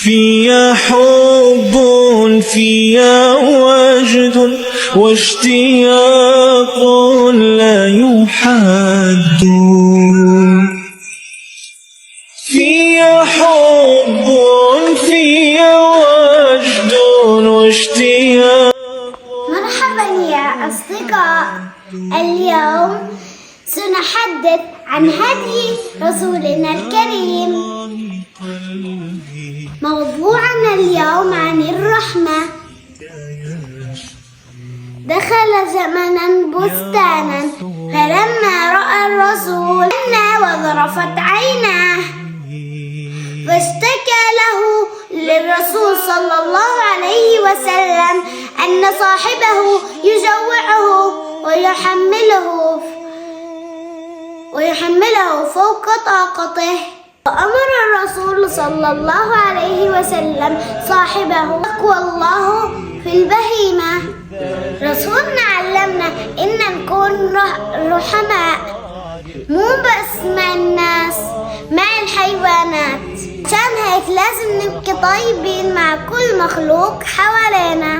فيا حب فيا وجد واشتياق لا يحد. فيا حب فيا وجد واشتياق. مرحبا يا أصدقاء، اليوم سنحدث عن هدي رسولنا الكريم. موضوعنا اليوم عن الرحمة. دخل زمنا بستانا فلما رأى الرسول أنى وذرفت عيناه فاشتكى له للرسول صلى الله عليه وسلم أن صاحبه يجوعه ويحمله فوق طاقته. وأمر الرسول صلى الله عليه وسلم صاحبه تقوى الله في البهيمة. رسولنا علمنا إن نكون رحماء، مو بس مع الناس، مع الحيوانات. عشان هيك لازم نبقى طيبين مع كل مخلوق حوالينا.